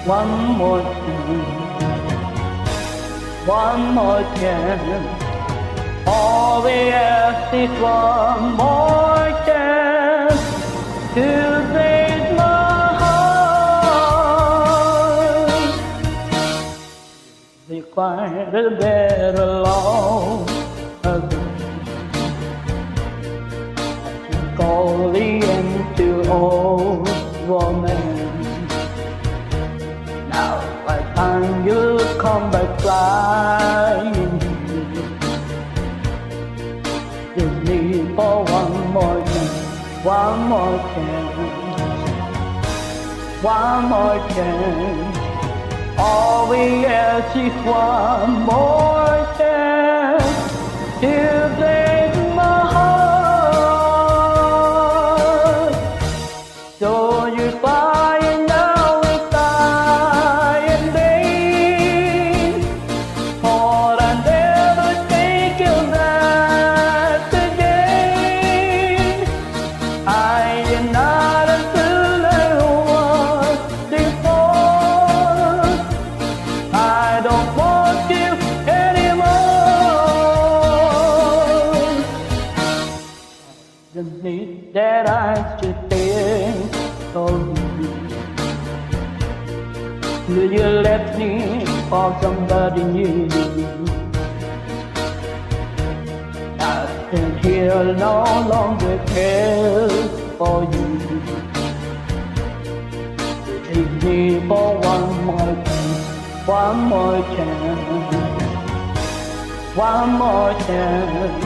One more chance, one more chance. All we ask is one more chance to save my heart. If I will get along again, call the end to old romance. Now I find you come back flying. Just need for one more chance, one more chance, one more chance. All we ask is one more chance to break my heart. So you fly and now we fly in vain, for I never take you back again. I am not a fool I was before. I don't want you anymore. The need that I should think of you. Will you let me for somebody new? I stand here no longer care for you. Take me for one more chance, one more chance, one more chance.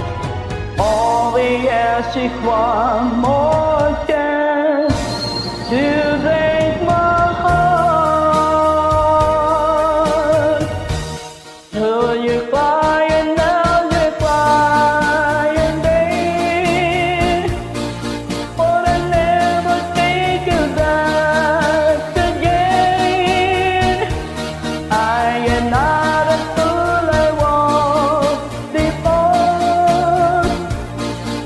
All we ask is one more chance to break my heart. So you fly and now you fly and vain, but I never take you back again. I am not a fool I was before.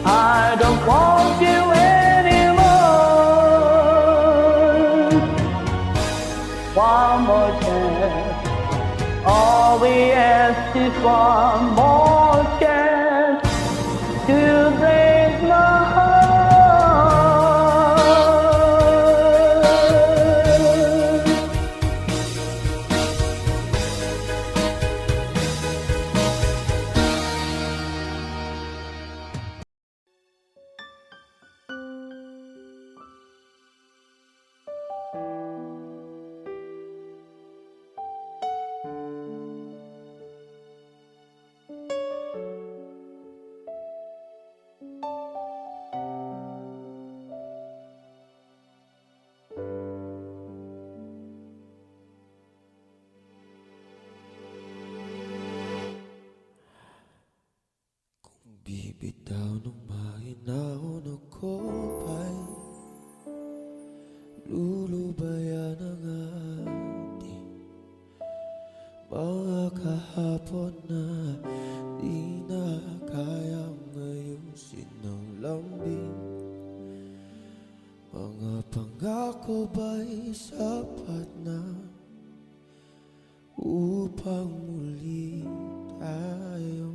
I don't want you anymore. One more chance. All we ask is one more chance to break my heart. Bibitaw ng mahinahon ako pa'y lulubayan ang ating mga kahapon na di na kayang ayusin ng lambing. Mga pangako ba'y sapat na upang muli tayong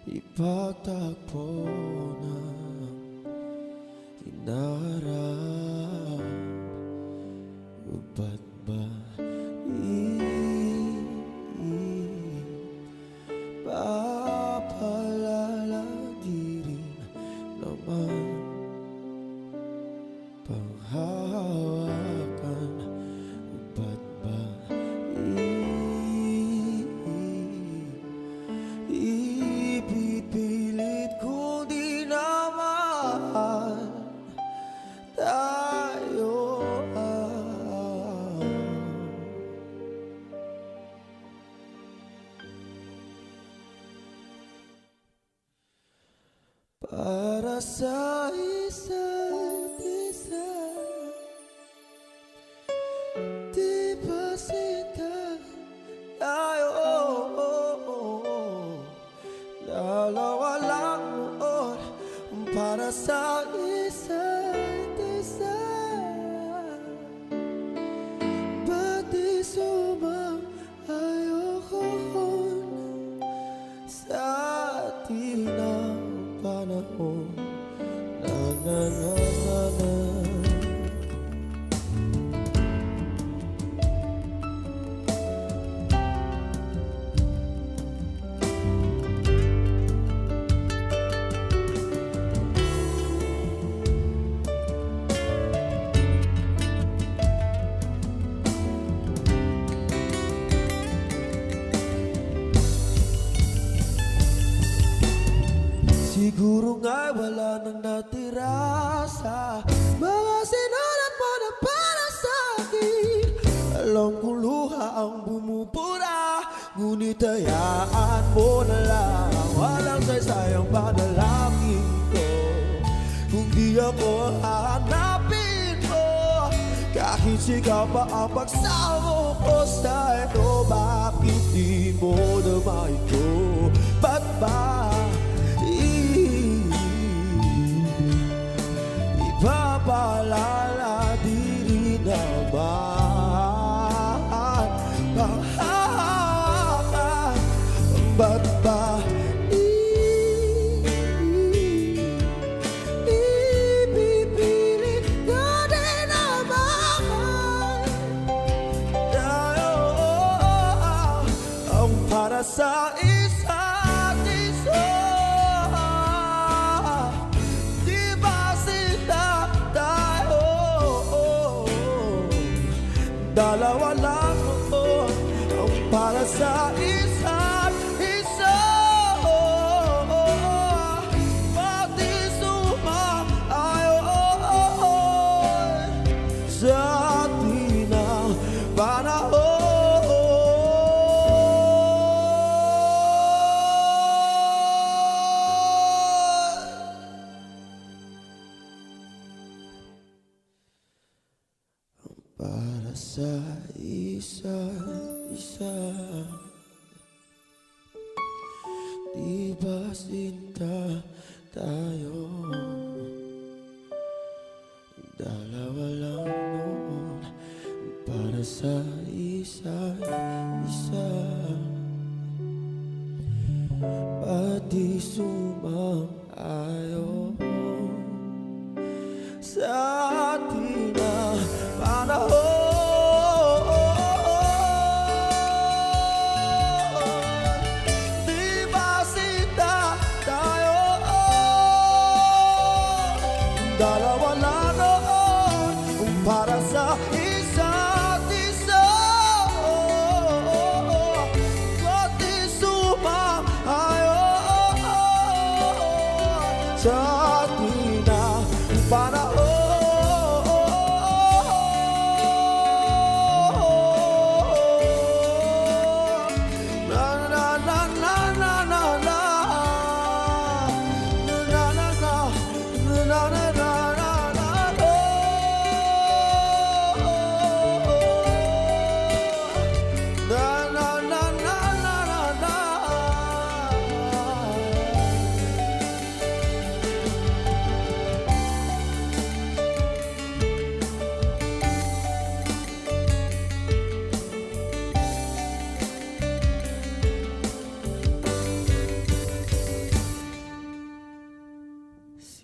ipagtagpo ng hinaharap? O ba't ba papalala di rin naman panghahawakan? O ba't ba ipipilit ko di naman tayo nang natira sa mga sinulat mo na para sa akin. Alam kong luha ang bumubura, ngunit hayaan mo na lang. Walang saysayang panalangin ko kung di ako hahanapin mo. Kahit sigaw pa ang pagsamo ko sa ito, bakit di mo naman ito? Ba't ba ipapalala di naman? Ba't ba ipipilit ka din naman? Ang para sa isa't isa, di ba sila tayo? Dalawa lang ang para sa isa't isa. Pati sumaayon sa atin ang panahon. Para sa isa't isa, di ba sinta tayo? Dalawa lang noon para sa isa't isa. Pati sumang-ayon sa atin na panahon. Di ba sinta tayo? Dalawa lang noon para sa isa't isa. Pati sumang-ayon sa atin na panahon.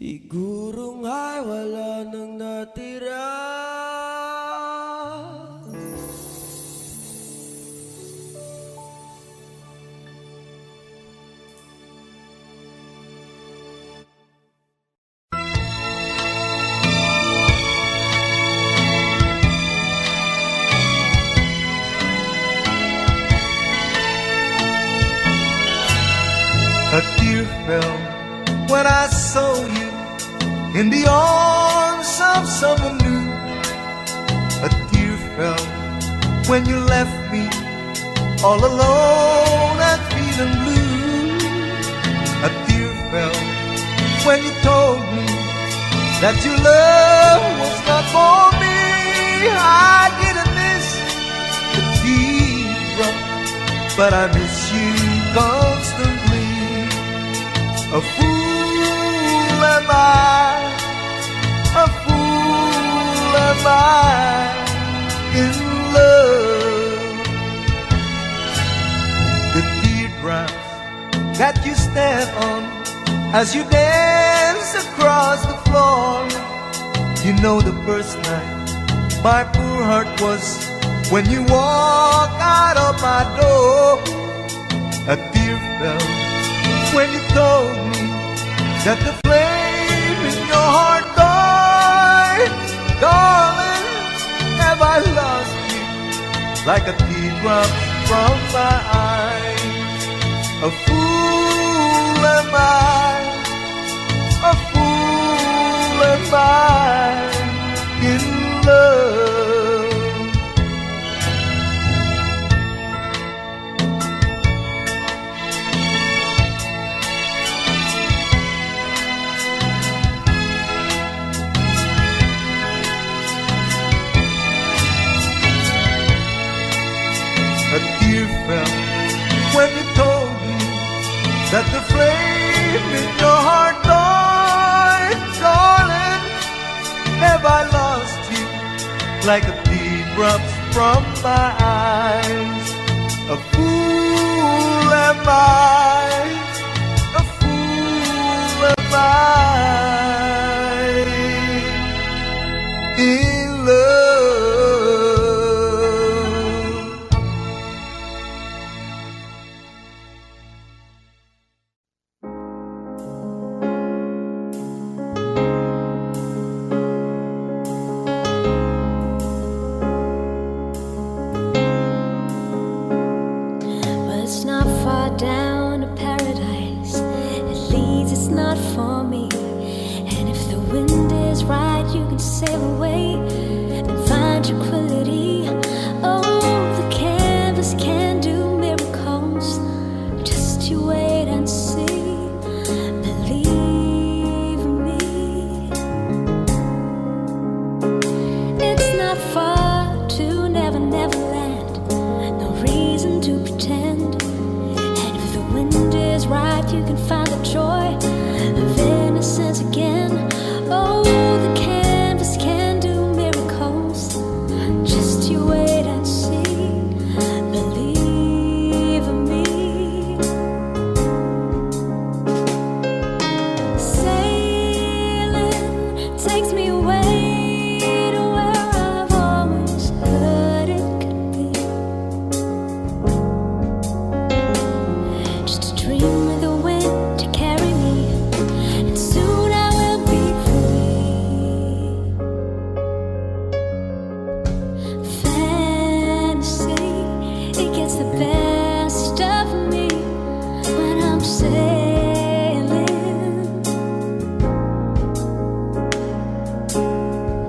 Siguro nga'y wala nang natira. A tear fell when I saw you in the arms of someone new. A tear fell when you left me all alone and feeling blue. A tear fell when you told me that your love was not for me. I didn't miss the teardrop, but I miss you constantly. A fool am I, a fool am I in love. The teardrops that you stand on as you dance across the floor. You know the first night my poor heart was when you walk out of my door. A tear fell when you told me that the flame in your heart died. Darling, have I lost you like a teardrop from my eyes? A fool am I, a fool I in love? A tear fell when you told me that the flame in your heart died. Darling, have I lost you like a tea drops from my eyes? A fool am I, a fool am I in love. Well, it's not far down to paradise. At least it's not for me. And if the wind is right, you can sail away and find tranquility. Oh, the canvas can do miracles. Just you wait and see. Believe me. It's not far to Never Never Land. No reason to pretend. And if the wind is right, you can find the joy of innocence again. Oh, the canvas can do miracles. Just you wait and see. Believe me. Sailing takes me away to where I've always heard it could be. Just a dream with the wind to carry me, and soon I will be free. Fantasy, it gets the best of me when I'm sailing.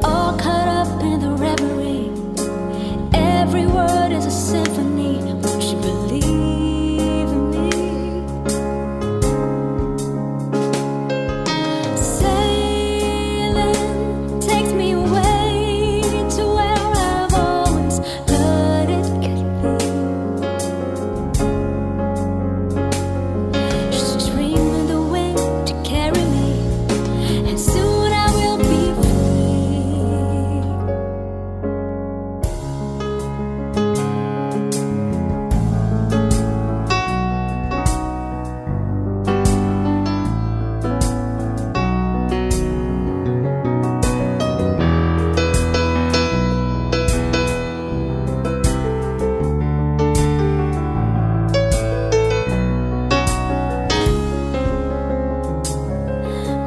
All caught up in the reverie. Every word is a symphony. Won't you believe in me? Sailing takes me away to where I've always heard it could be. Just a dream with the wind to carry me, and soon I will be free.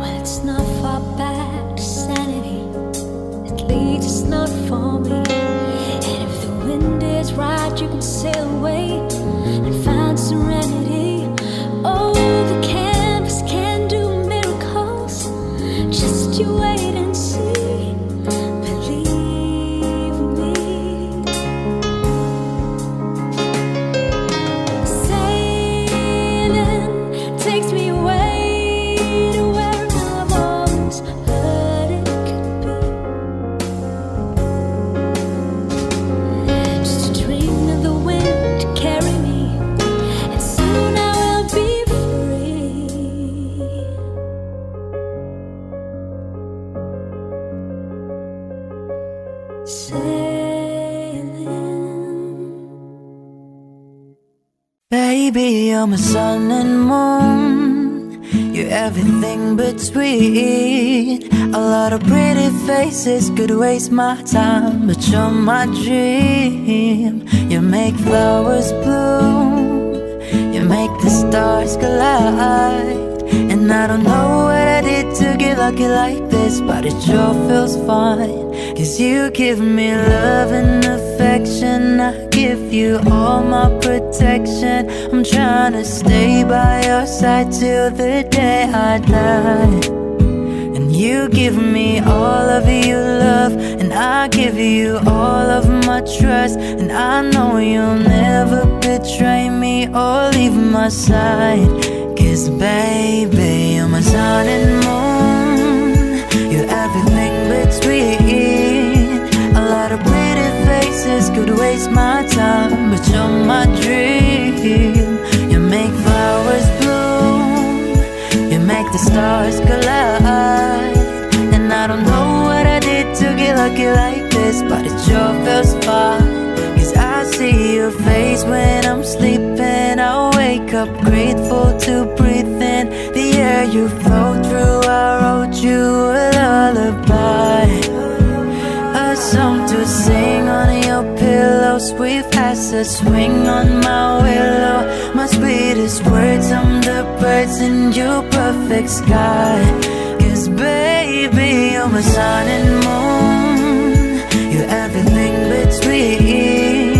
Well, it's not far back to sanity. At least it's not for me. And if the wind is right, you can sail away and find serenity. Oh, the canvas can do miracles. Just you wait and see. Believe me. Sailing takes me away to where I've always heard it could be. Just a dream of the wind to carry me, and soon I will be free. Sailing. Baby, you're my sun and moon. You're everything between. A lot of pretty faces could waste my time, but you're my dream. You make flowers bloom. You make the stars collide. And I don't know what I did to get lucky like this, but it sure feels fine. 'Cause you give me love and affection, I give you all my protection. I'm trying to stay by your side till the day I die. And You give me all of your love, and I give you all of my trust. And I know you'll never betray me or leave my side. 'Cause baby, you're my sun and moon. You're everything between. A lot of pretty faces could waste my time, but you're my dream. You make flowers bloom, you make the stars collide. And I don't know what I did to get lucky like this, but it sure feels fine. 'Cause I see your face when I'm sleeping. I wake up grateful to breathe in the air you flow through. I wrote you a lullaby, a song to sing on your pillow. Sweet as a swing on my willow. My sweetest words, I'm the birds in your perfect sky. 'Cause baby, you're my sun and moon. You're everything between.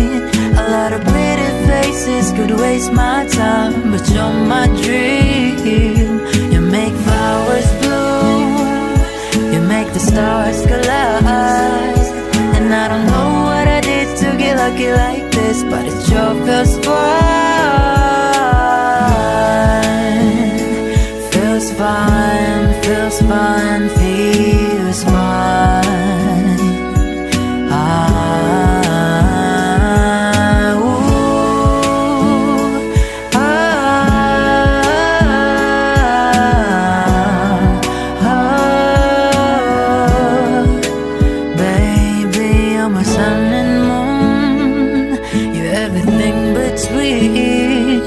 A lot of pretty faces could waste my time, but you're my dream. You make flowers bloom, you make the stars collide. And I don't know what I did to get lucky like this, but it sure feels fine. Feels fine, feels fine, feels fine. Baby, you're my sun and moon. You're everything between.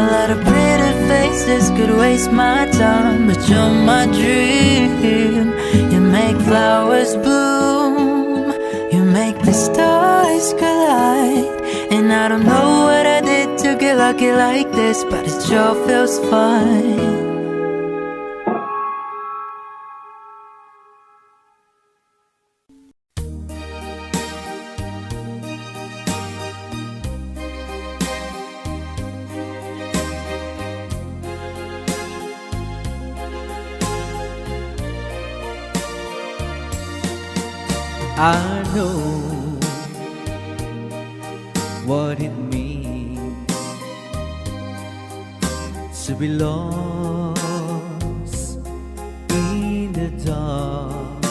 A lot of pretty faces could waste my time, but you're my dream. You make flowers bloom, you make the stars collide. And I don't know what I did to get lucky like this, but it sure feels fine. I know what it means to be lost in the dark.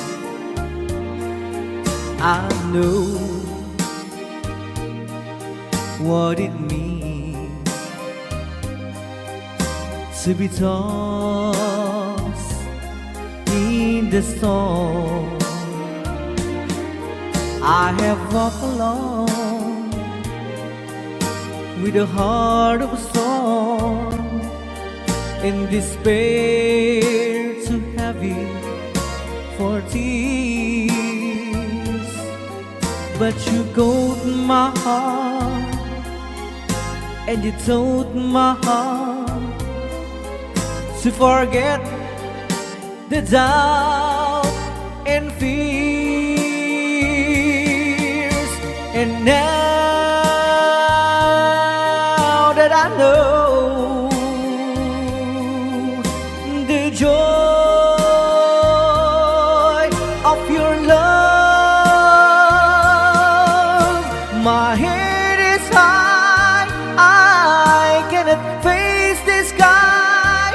I know what it means to be tossed in the storm. I have walked alone with a heart of a storm, in despair too heavy for tears. But you got my heart, and you told my heart to forget the doubt and fear. And now that I know the joy of your love, my head is high, I cannot face the sky.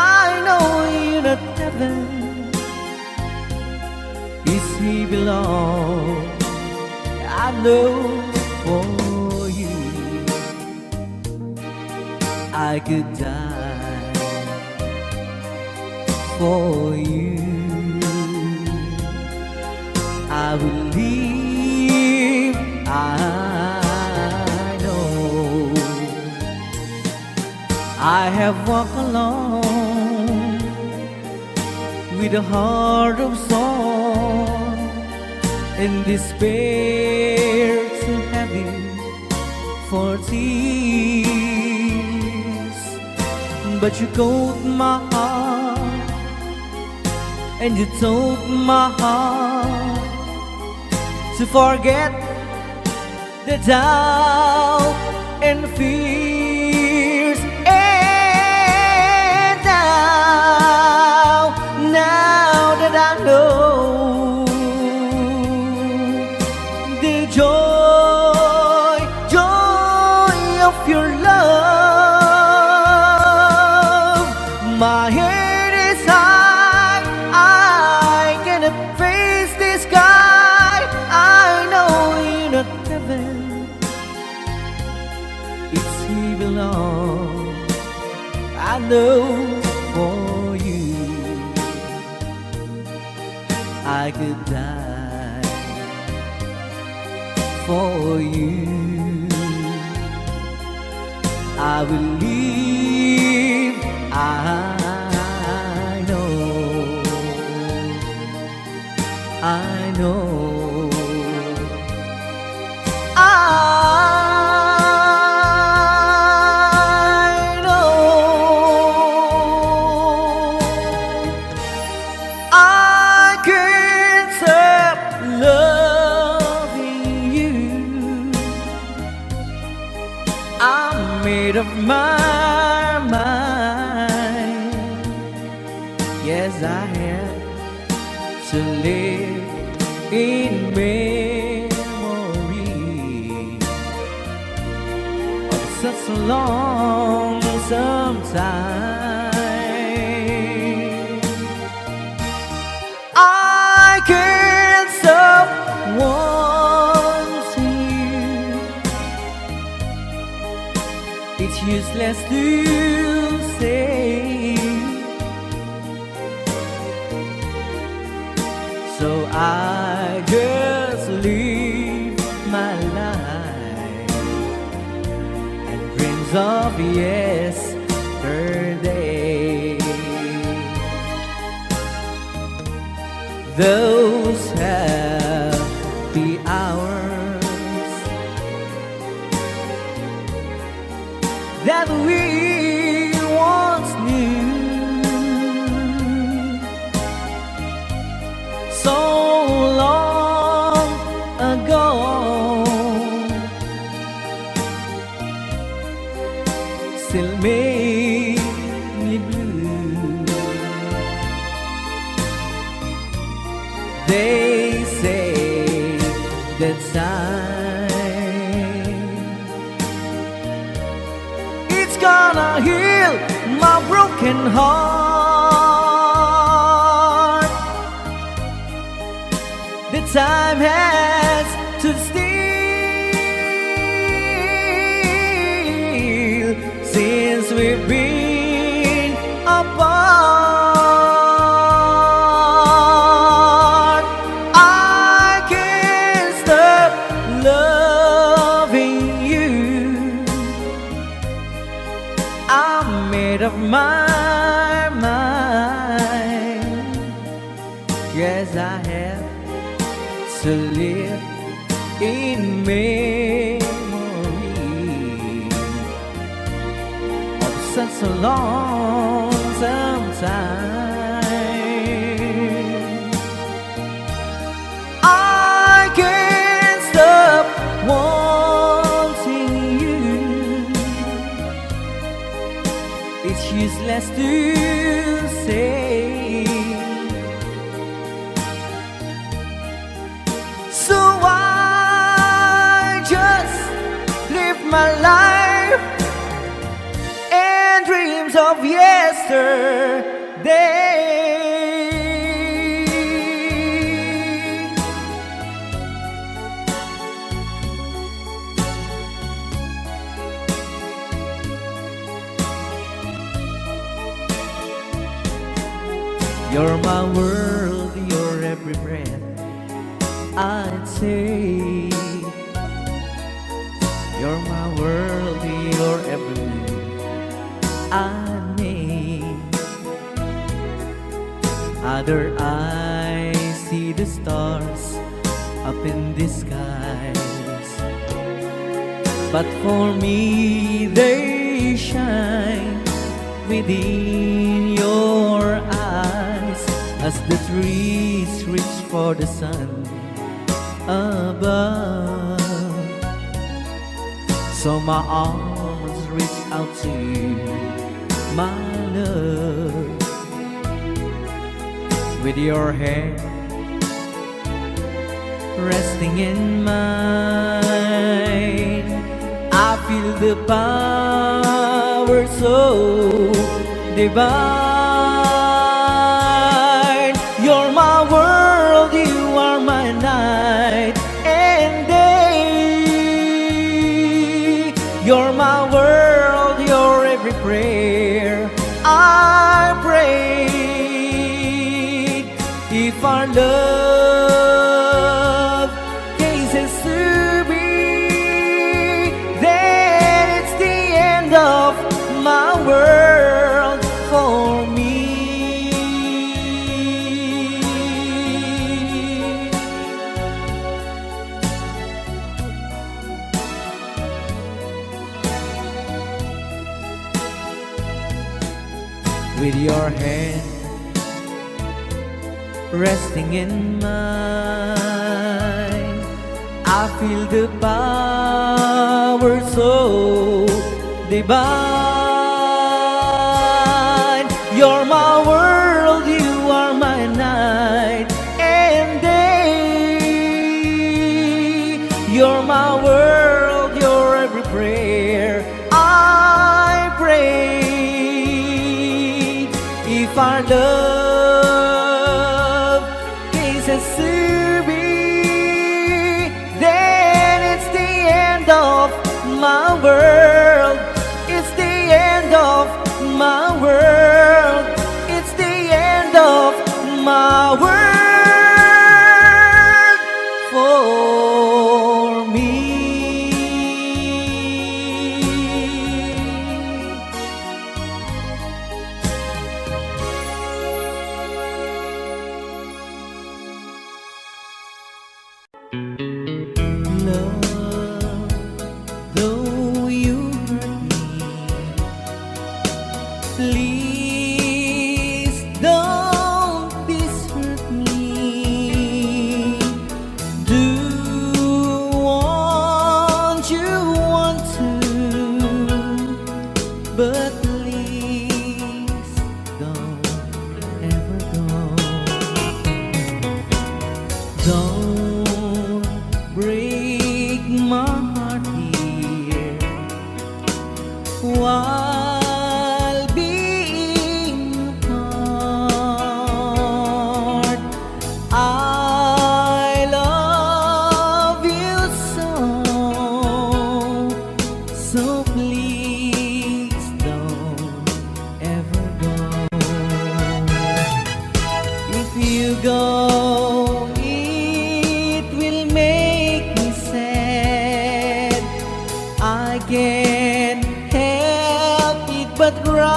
I know you're not heaven, is he below? I know for you I could die for you. I will live, I know. I have walked alone with a heart of stone, in despair too heavy for tears. But you called my heart, and you told my heart to forget the doubt and fears. And now that I joy, joy of your love. My head is high, I cannot face the sky. I know you're not heaven, it's evil on. I know for you I could die for you. I will live, I know, I know, I know. I can't stop loving you. I'm made of my mind. Yes, I have to live in memory of such a lonesome time. I can't stop wanting you. It's useless to say, so I just live my life and dreams of yesterday. Those happy hours that we once knew, so long ago, still make me blue. They say that time it's gonna heal my broken heart. The time has to steal since we've been apart. I can't stop loving you. I'm made of my mind. Yes, I have to live in memory of such a lonesome time. I can't stop wanting you. It's useless to say, so I just live my life and dreams of yesterday. You're my world, your every breath, I'd say. You're my world, your every move I make. Other eyes see the stars up in the skies, but for me they shine within your eyes as the trees reach for the sun above. So my arms reach out to you, my love. With your hand resting in mine. I feel the power so divine. You're my world, you are my night and day. You're my world, you're every prayer I pray. If our love cases to be, then it's the end of my world for me. With your hand resting in mine, I feel the power so divine. You're my world, you are my night and day. You're my world, you're every prayer I pray. If our love cases to be, then it's the end of my world. It's the end of my world. It's the end of my world for me. Love, though you hurt me, please don't desert me. Do what you want to, but please don't ever go. Don't break my heart, dear, while being apart. I love you so please don't ever go. If you go, it will make me sad. I can't help it but cry.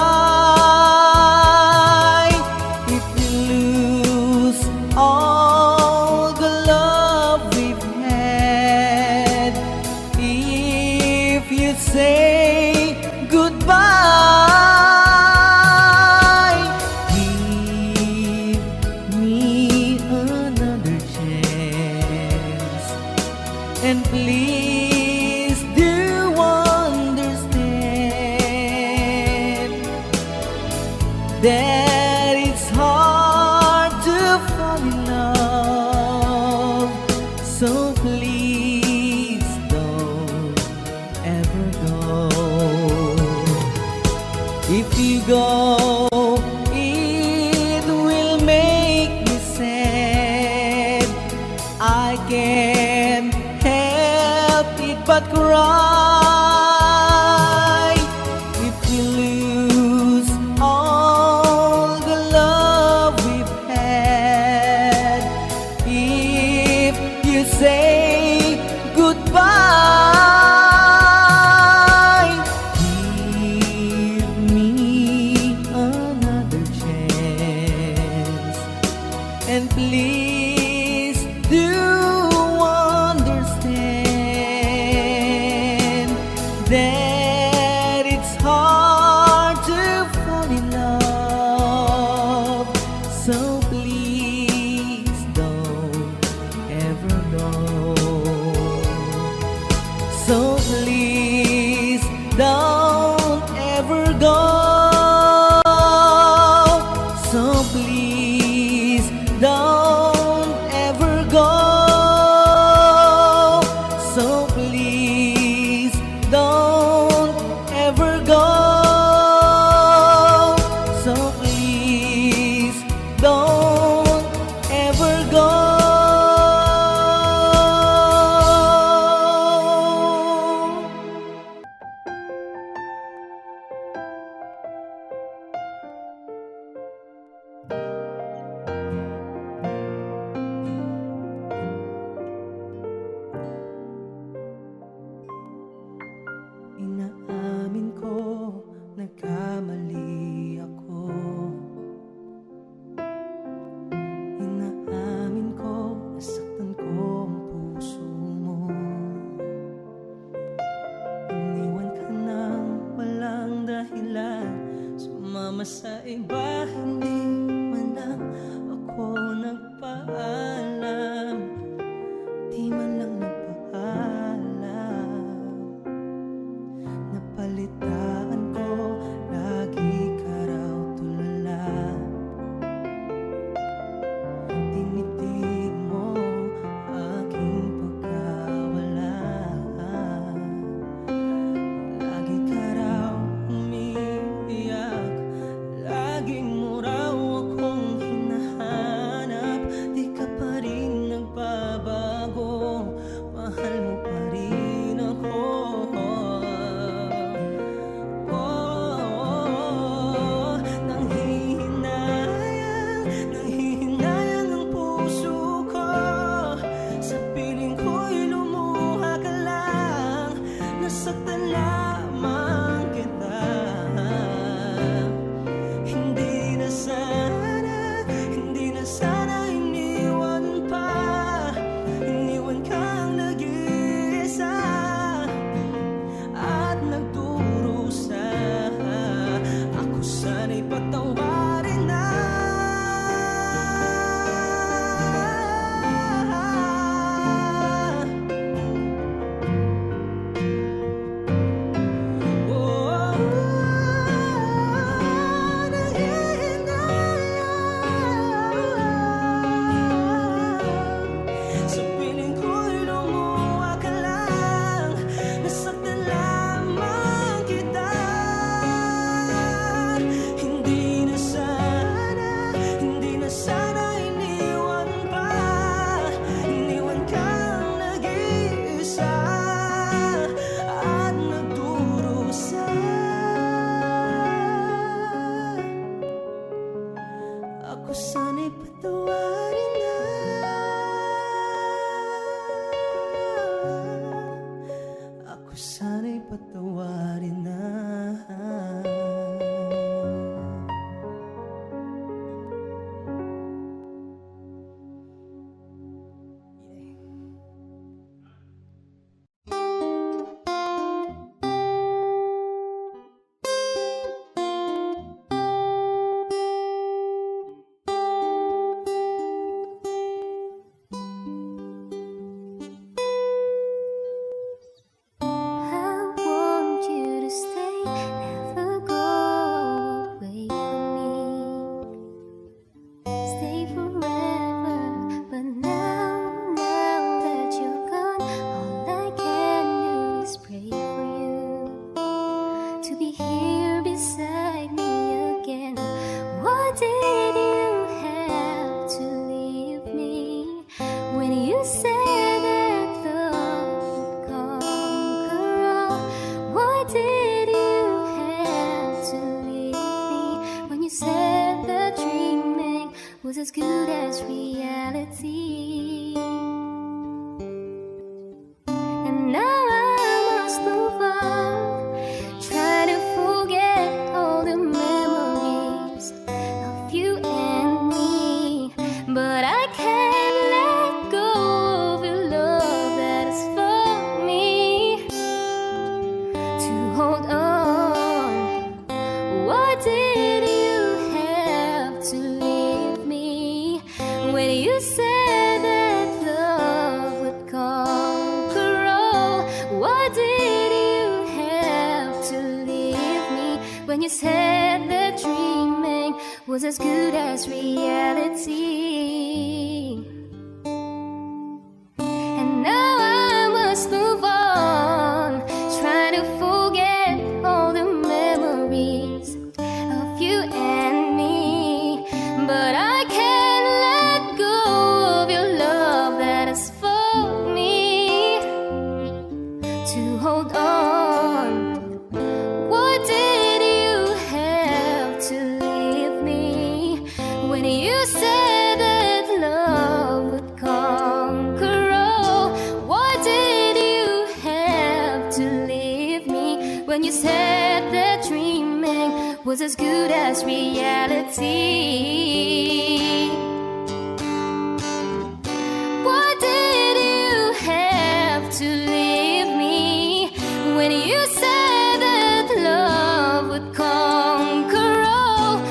If we lose all the love we've had, if you say goodbye, give me another chance, and please do understand that it's hard to fall in love. So please don't ever go. If you go, it will make me sad. I can't help it but cry. If you lose all the love we've had, if you say goodbye, give me another chance, and please do understand sa iba, hindi man lang ako nagpaalam. Di man lang nagpaalam. Napalitan ko, lagi ka raw tulala. Tinitig mo aking pagkawala. Lagi ka raw umiiyak, laging mo raw akong hinahanap. Di ka pa rin nagbabago, mahal mo pa rin ako. Nanghihinayang ang puso ko, sa piling ko'y lumuha ka lang. Nasaktan lamang kita. Hindi na sana iniwan pa. Iniwan kang nag-iisa at nagdurusa. Ako sana'y patawarin na. Sa piling ko'y lumuha ka lang. Nasaktan lamang kita. Hindi na sana iniwan pa. Iniwan kang nag-iisa at nagdurusa. Ako sana'y patawarin na. Ako sana'y patawarin na. I want you to stay, never go away from me. Stay forever, but now that you're gone, all I can do is pray for you to be here beside me again. Why did you have to leave me when you said that love would conquer all? Why did you have to leave me when you said that dreaming was as good as reality? And now I must move on, try to forget all the memories of you and me. But I can't let go of your love that is for me. To hold on, why did you have to leave me when you said that love would conquer all? Why did you have to leave me when you said that dreaming was as good as reality? And now I must move on, try to forget all the memories of you and me. But I can't let go of your love that is for me. To hold on, why did you have to leave me when you said that love would conquer all? Why did you have to leave me when you said that dreaming was as good as reality? Why did you have to leave me when you said that love would conquer all?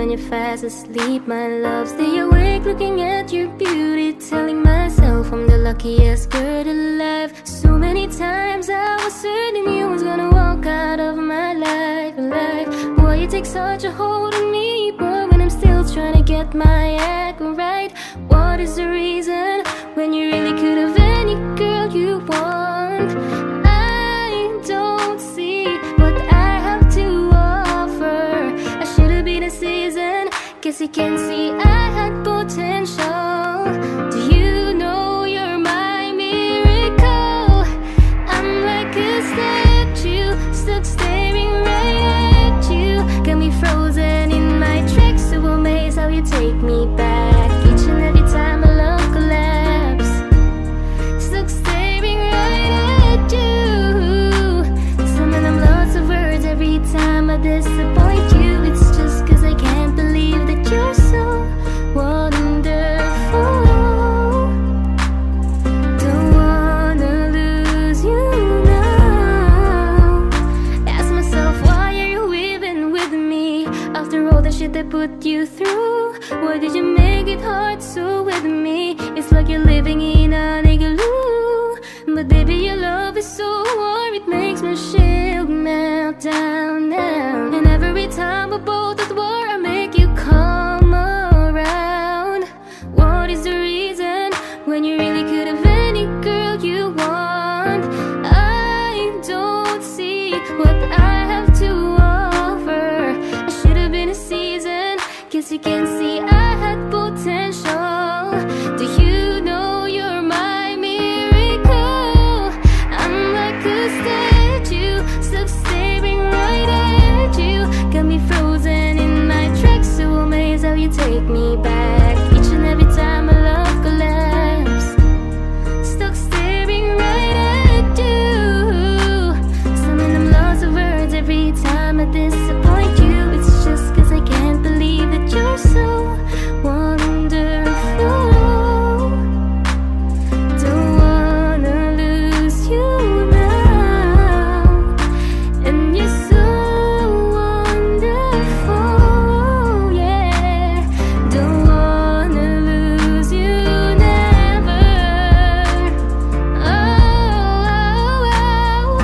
when you're fast asleep, my love. Stay awake looking at your beauty, telling myself I'm the luckiest girl alive. So many times I was certain you was gonna walk out of my life alive. Boy, you take such a hold on me, but when I'm still trying to get my act right, what is the reason when you really could have any girl you want? I don't see what I have to offer. I should have been a season, guess you can see I had potential. Do you know you're my miracle? I'm like a statue, stuck staring right at you. Got me frozen in my tracks, so amazed how you take me back each and every time my love collapse. Stuck staring right at you. Some of them lots of words every time I disappoint you. It's just cause I can't believe that you're so wonderful. Don't wanna lose you now. Ask myself, why are you even with me? After all the shit I put you through, why did you make it hard so with me? It's like you're living in an igloo. But baby, your love is so warm, it makes my shield melt down now. And every time we're both at war, I make you come around. What is the reason when you really could have any girl you want? I don't see what I have to offer. I should have been a season, guess you can see I had potential. Do you know you're my miracle? I'm like a statue, stuck staring right at you. Got me frozen in my tracks, so amazed how you take me back each and every time my love collapse. Stuck staring right at you. Some of them lots of words every time I disappoint you. It's just cause I can't believe that you're so wonderful. Don't wanna lose you now. And you're so wonderful, yeah. Don't wanna lose you never. Oh.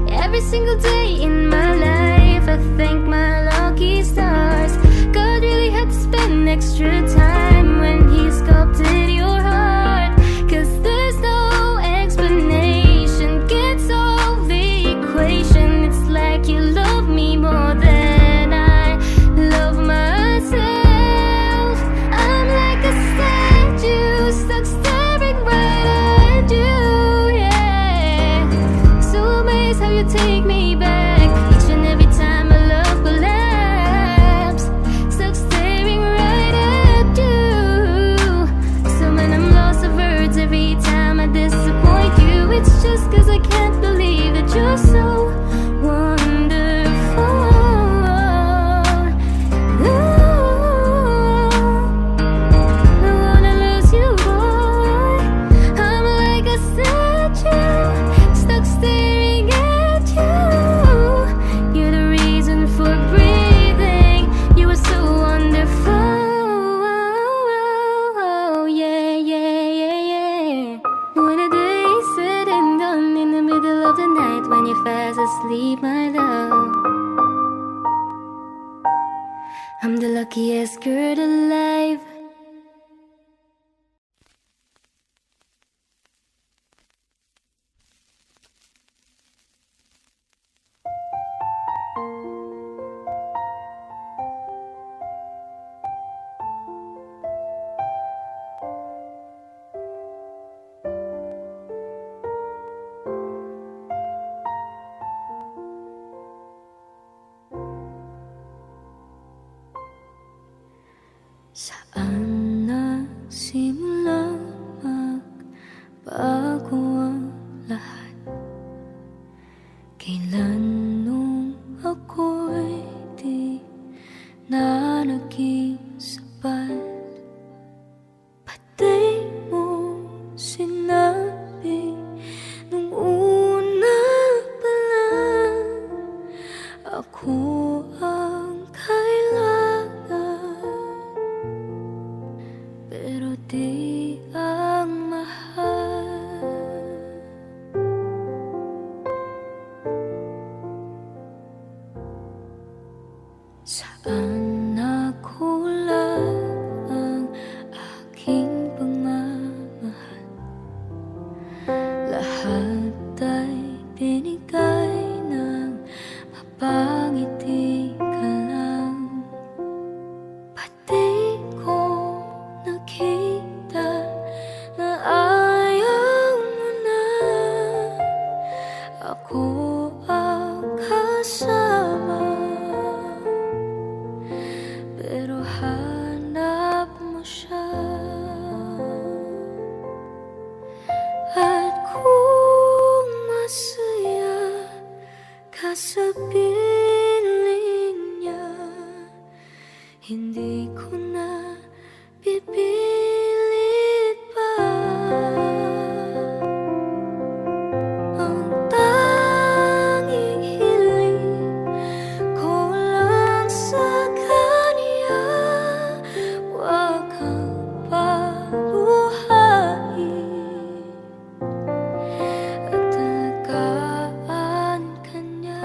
Every single day in my life, I thank my lucky stars. God really had to spend extra time when he sculpted your heart. Cause there's no explanation, can't solve the equation. It's like you love me more than I love myself. I'm like a statue, stuck staring right at you, yeah. So amazed how you take me back each and every time my love collapse. Stuck staring right at you. Some of them lots of words every time I disappoint you. It's just cause I can't believe that you're so wonderful. Ooh, I wanna lose you, boy. I'm like a statue, stuck staring at you. You're the reason for breathing. You are so wonderful. Yeah, yeah, yeah, yeah. When the day is said and done, in the middle of the night, when you're fast asleep, my love, I'm the luckiest girl alive. Saan nagsimula magbago ang lahat? Kailan nung ako'y di na naging sapat? Pati mo sinabi nung una pa lang, ako ang kailangan Saan nakulang ang aking pagmamahal? Lahat ay binigay ng mapangiti ka lang. Pati ko nakita na ayaw mo na ako ang kasama, pero hanap mo siya. At kung masaya ka sa piling niya, hindi ko na pipilit pa. Ang tanging hiling ko lang sa kanya, huwag kang paluhain at alagaan ka niya.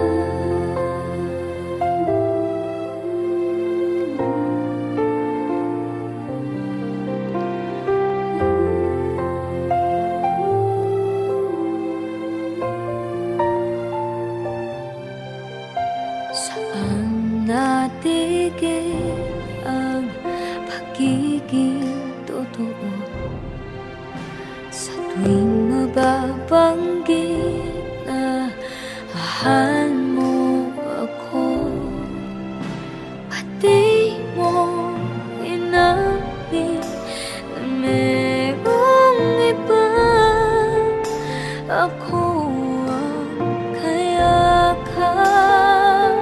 Saan natigil ang pagiging totoo? Sa tuwing mababanggit na mahal mo ako, pati mo inamin na merong iba. Ako ang kayakap,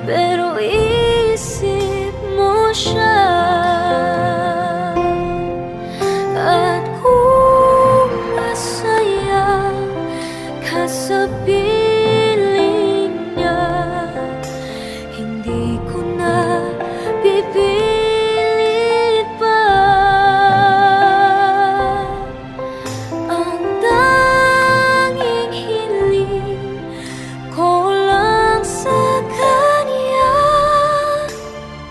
pero isip mo siya. At kung masaya ka sa piling niya, hindi ko na pipilit pa. Ang tanging hiling ko lang sa kanya,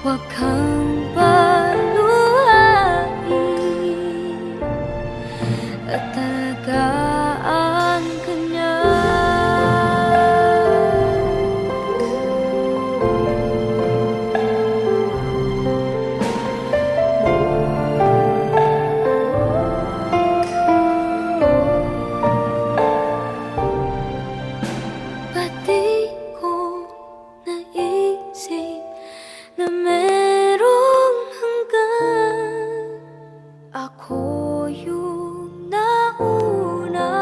huwag kang paluhain at alagaan ka niya. Pati ko naisip na merong hanggan, ako yung nauna.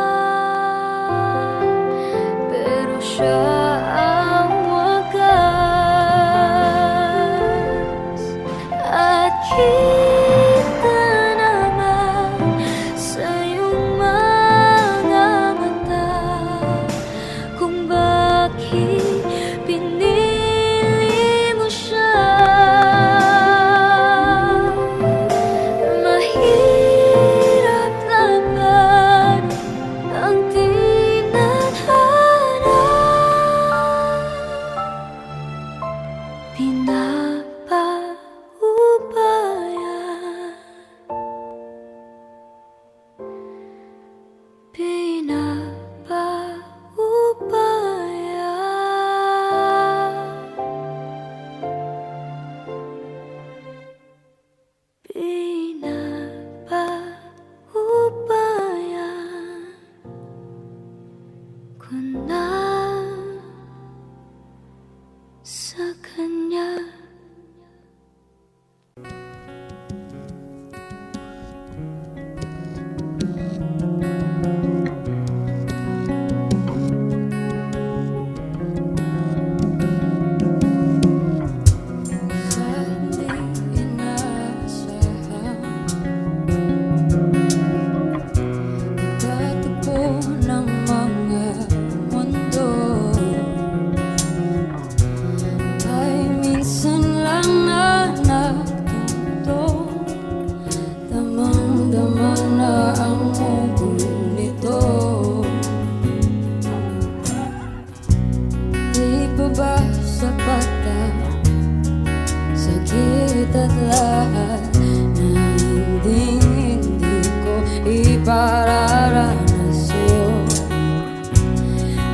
ipararanas sa'yo.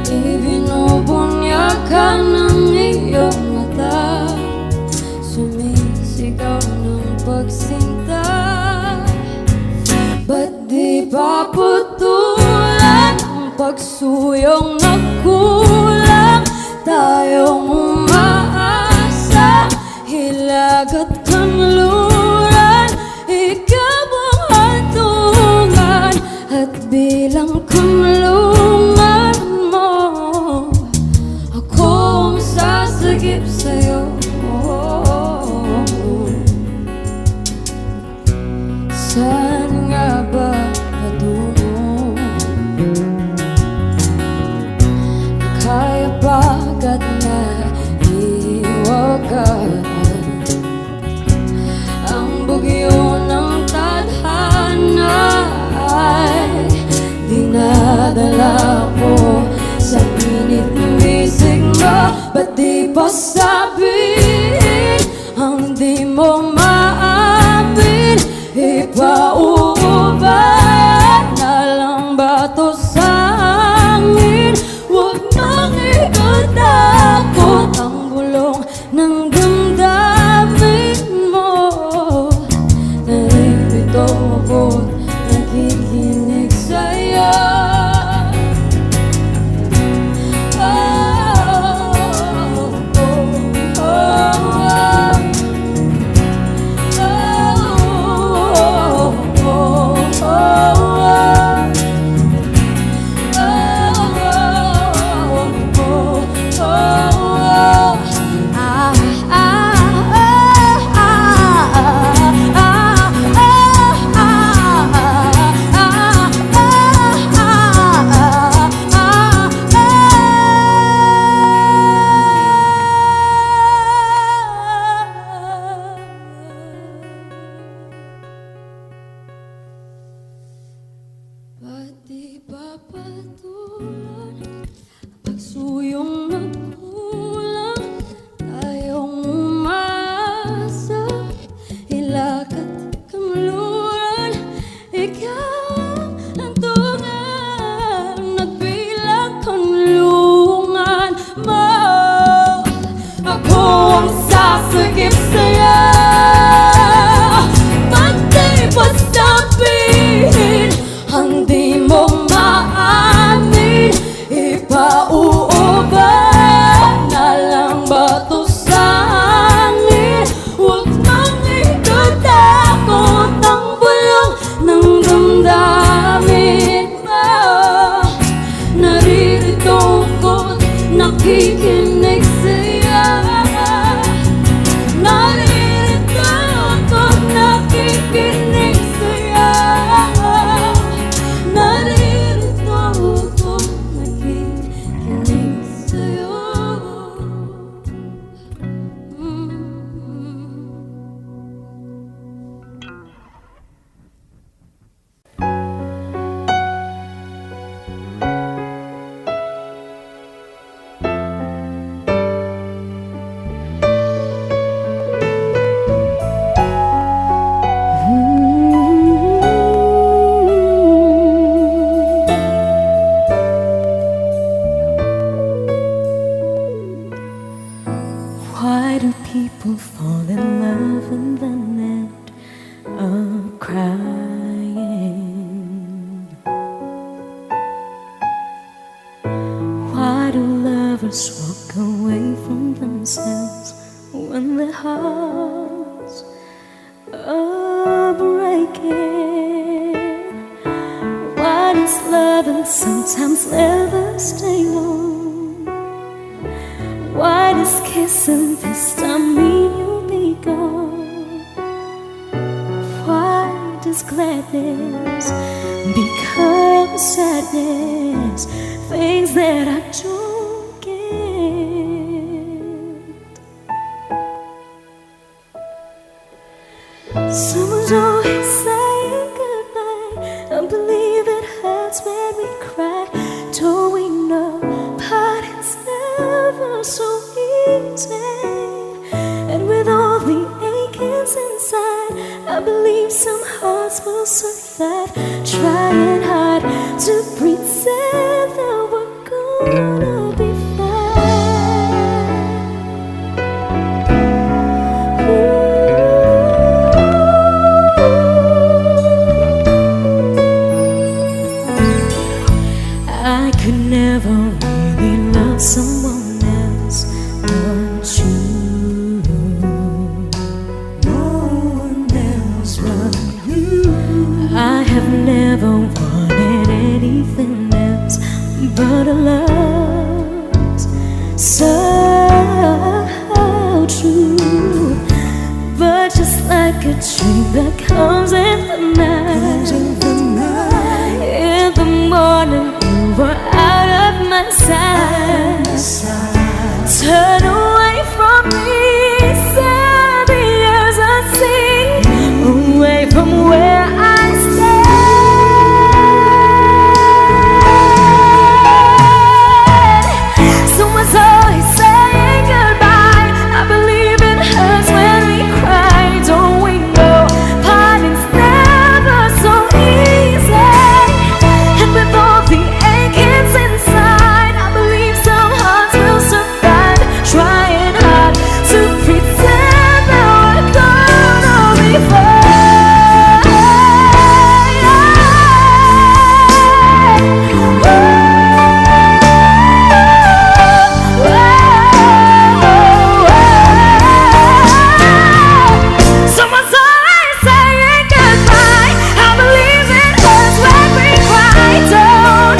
Ibinubunyakan ng iyong mata, sumisigaw ng pagsinta. Ba't di pa putulan ang pagsuyong nagkulang? Tayong umaasa, hilag at kanluran, ikaw ang hantungan at bilang kanlungan mo, ako ang sasagip sa'yo. Saan nga ba patungo? Kaya bagat na iwagan ang bugyo ng tadhana ay dinadala ko sa init ng bisig mo. Ba't di pa sabihin ang di mo maamin? Ipauubayan na lang ba to sa hangin? Huwag nang ikatakot ang bulong ng damdamin mo. Naririto ako't nakikinig sa'yo. Ba't di pa patulan pagsuyong nagkulang? Tayong umasa, hilag at kanluran, ikaw ang tungan, nagbilang kanlungan mo, ako ang sasagip sa'yo. Ba't di pa sabihin ang di mo maamin? Ipauubayan na lang ba to sa hangin? Huwag nang ikatakot ang bulong ng damdamin mo. Naririto ko't nakikinig sa'yo. Naririto ko't nakikinig sa'yo. Naririto ako't nakikinig sa'yo. Why do people fall in love and then end up crying? Why do lovers walk away from themselves when their hearts are breaking? Why does loving sometimes never stay long? Why does kissing this time mean you'll be gone? Why does gladness become sadness? Things that I don't get. Someone's always saying goodbye. I believe it hurts when we cry. Don't we know parting's never so easy? And with all the achings inside, I believe some hearts will survive. trying hard to pretend that we're gonna be I could never really love someone else but you. No one else but you. I have never wanted anything else but a love so true. But just like a dream that comes in the night, in the morning you were out of my sight. Turn away from me, said the years unseen, away from where I stand. Someone's always saying goodbye. I believe it hurts when we cry. Don't we know parting's never so easy? And with all the achings inside, I believe some hearts will survive. Trying hard to pretend that we're gonna be fine. Someone's always saying goodbye. I believe it hurts when we cry. Don't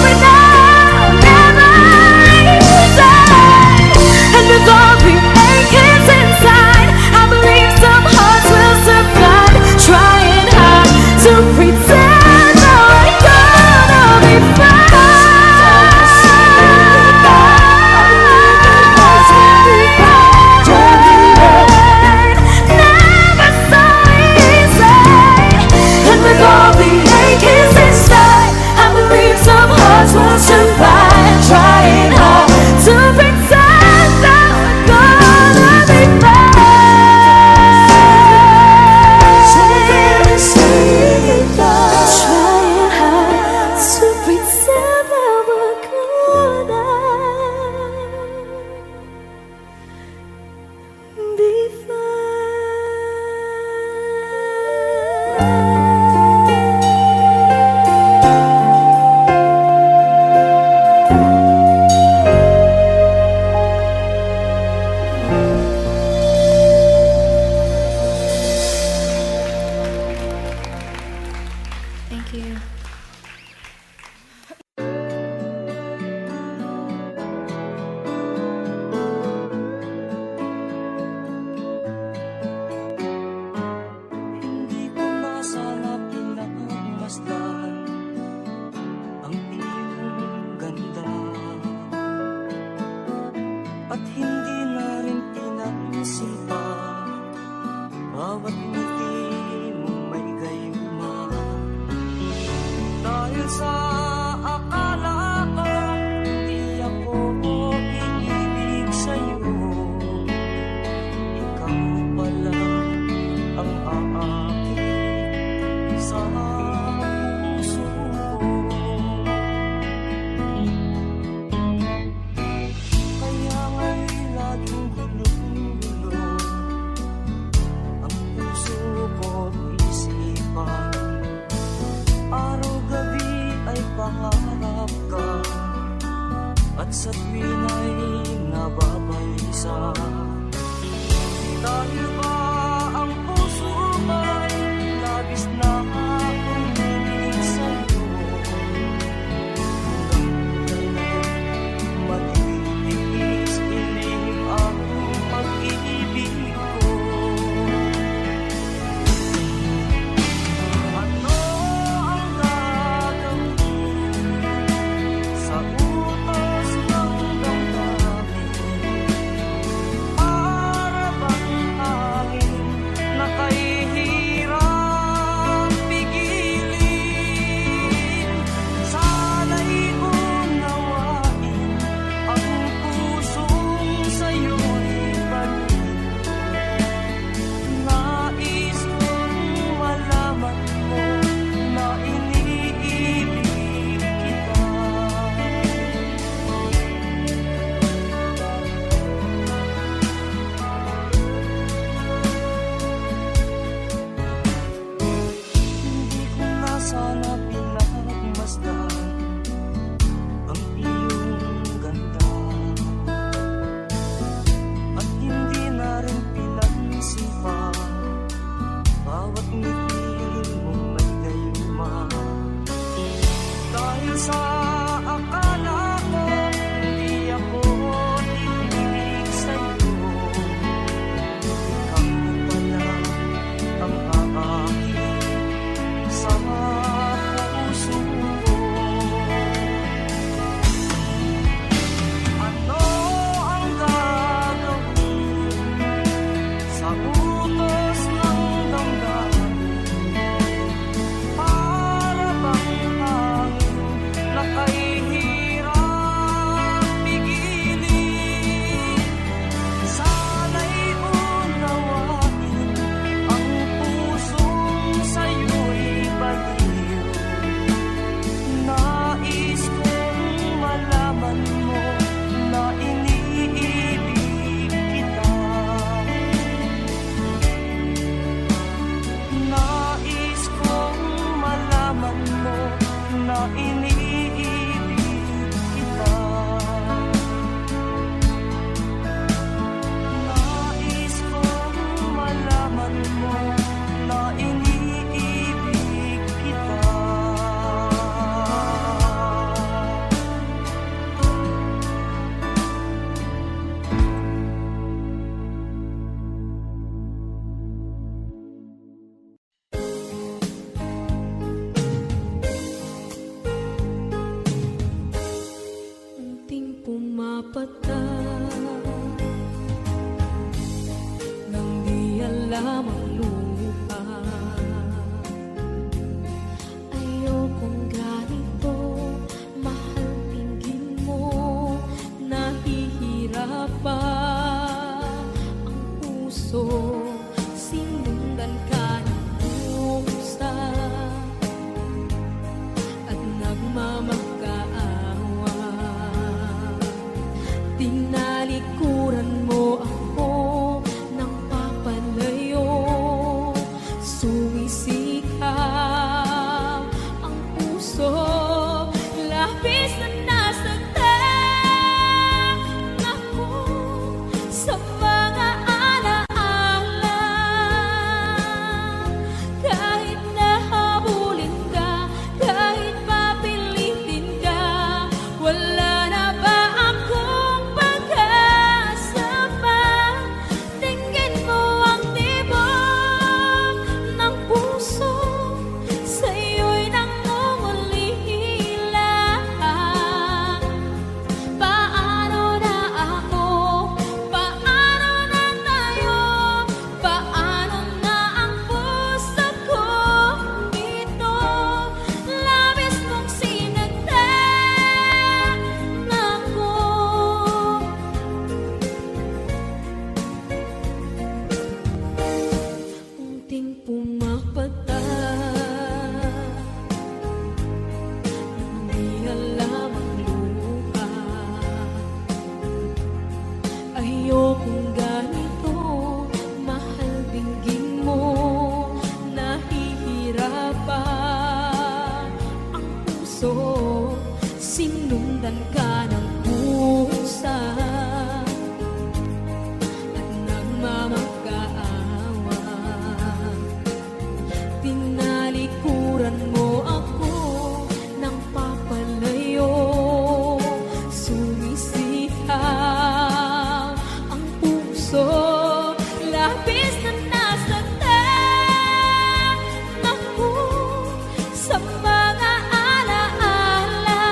we know never easy? And with all the achings inside, I believe some hearts will survive. Trying hard to pretend that we're gonna be fine. Never so easy. And with all the achings inside, I believe some hearts will survive. Trying hard to pretend that we're gonna be fine. Trying hard to pretend that we're gonna be Thank you. Hindi ko na sana pinagmasdan ang iyong ganda, at hindi na rin pinansin pa bawat ngiti mong may gayuma. Dahil sa akala ko hindi ako iibig sa'yo, ikaw pala ang aakit sa puso ko. Kaya nga'y laging gulo-gulo ang puso ko't isipan. Araw-gabi ay pangarap ka, at sa tuwin ay nababalisa. Dahil ba ang puso ay labis na umiibig sa'yo, hanggang kailan matitiis ilim ang pag-ibig ko. Ano ang gagawin sa utos ng damdamin? Para bang sa akala ko hindi ako titig sa'yo. Ikaw pala ang aakit sa puso ko. Ano ang gagawin sa utos ng damdamin? Para bang hangin na kahihirap pigilin? Sana'y unawain ang pusong sa'yo'y baliw. Nais kong malaman mo na iniibig kita. Nais kong malaman mo na iniibig kita. Nais kong malaman mo na iniibig kita. Unting pumapata nang di alam ang lupa. Ayokong ganito, mahal pinggin mo, nahihirapan ang puso. Sinundan ka ng pusa at nagmamakaawa. Tinalikuran mo ako ng papalayo. Sumisikap ang puso, labis na nasaktan ako sa mga alaala. Kahit nahabulin ka, kahit papilitin ka, wala na ba akong pag-asa pa? Tingin mo ang tibok ng puso, sa'yo'y nangungulila. Paano na ako? Paano na tayo? Paano na ang puso ko ito? Labis mong sinagdan ako. Unting pumapata nang di alam ang luha. Ayokong ganito, mahal binggin mo, nahihirapan ang puso. Sinundan ka ng pusa at nagmamakaawa. Tinalikuran mo ako ng papalayo. Sumisikap ang puso, labis na nasaktan ako sa mga alaala.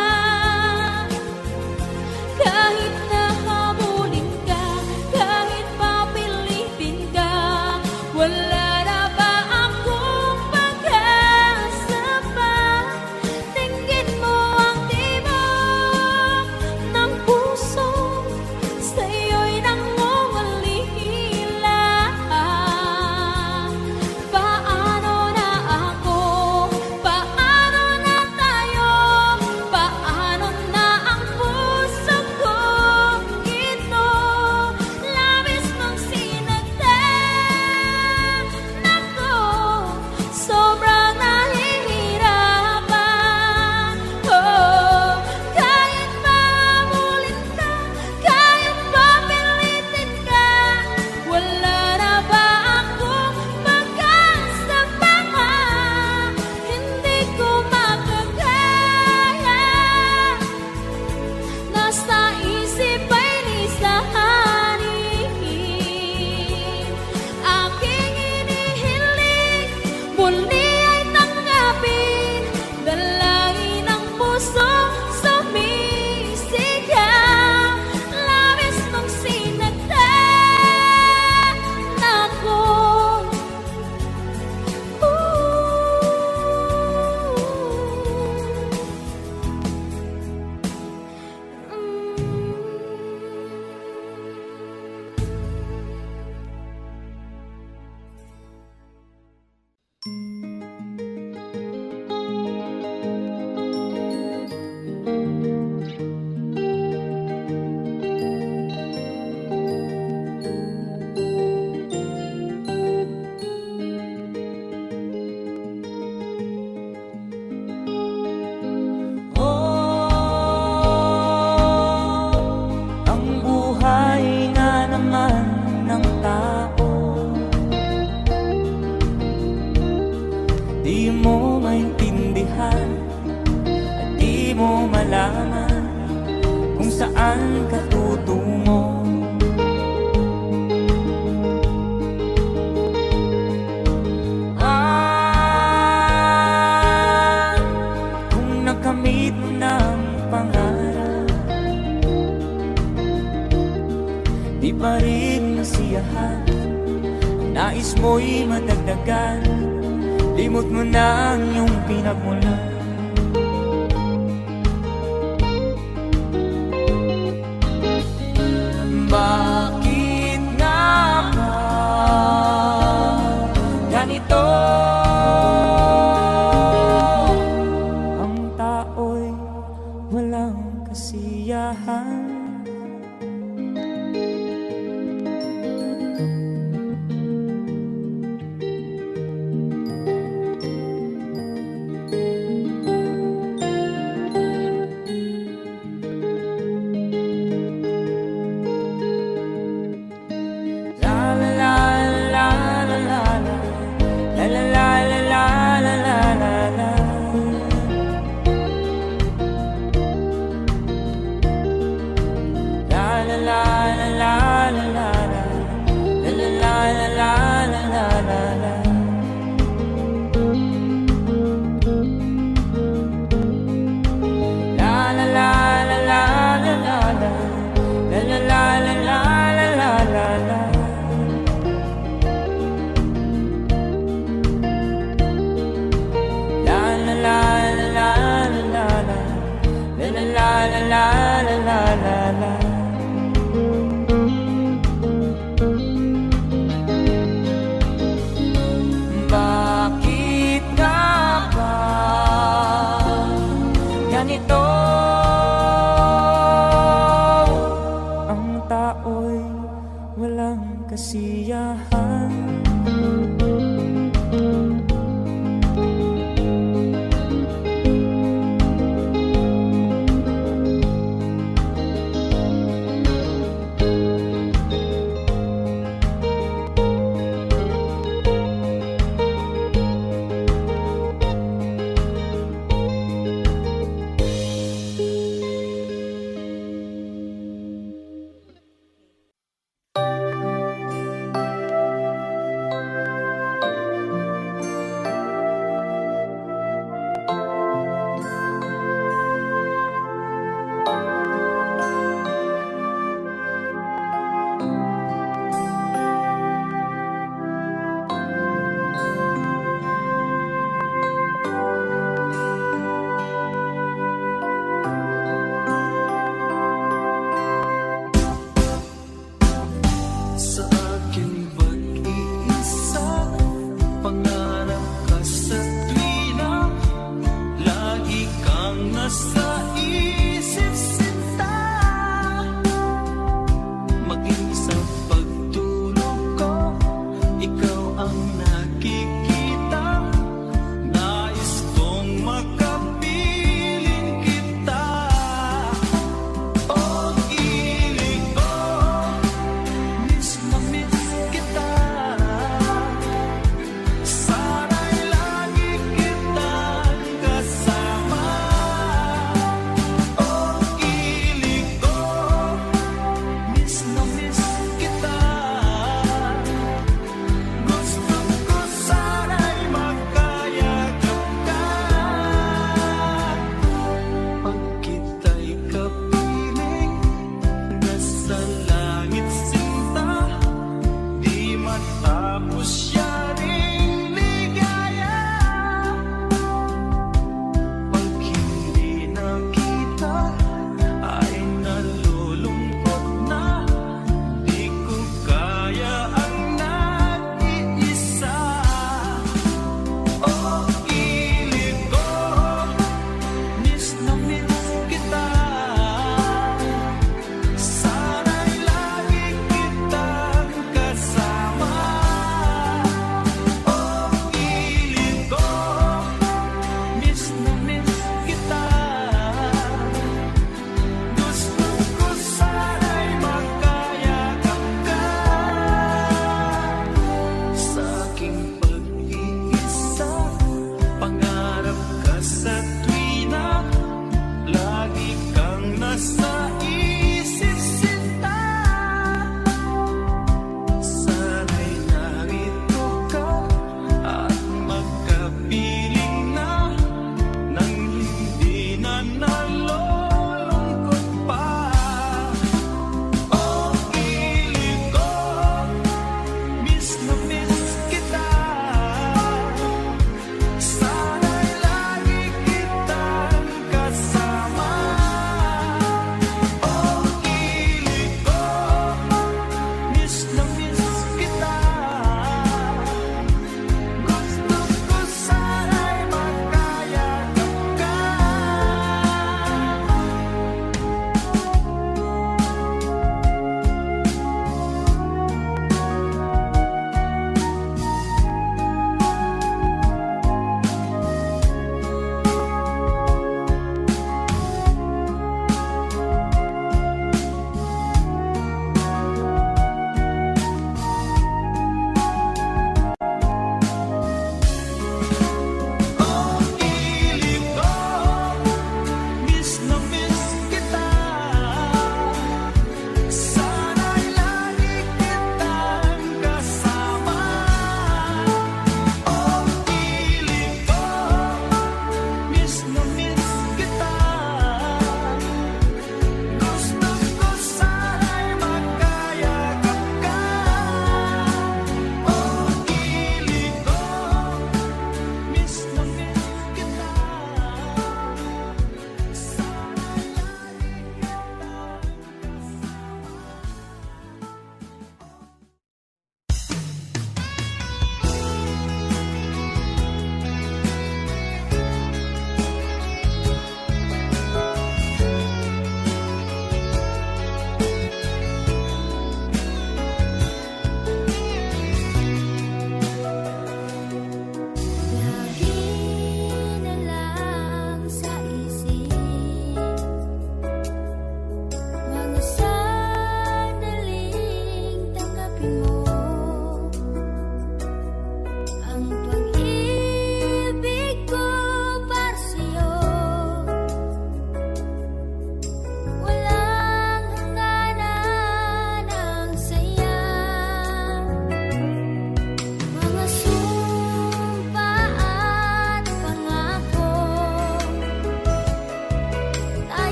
mo malaman kung saan ka tutungo. Kung nakamit mo ng pangarap, di pa rin nasiyahan, nais mo'y madagdagan, limot mo na ang iyong pinagmulan. Bakit nga ba ganito? Ang tao'y walang kasiyahan. Bakit nga ba ganito? Ang tao'y walang kasiyahan. Sa akin ba't iisa? Pangarap ka sa tuwina, lagi kang nasa iyo.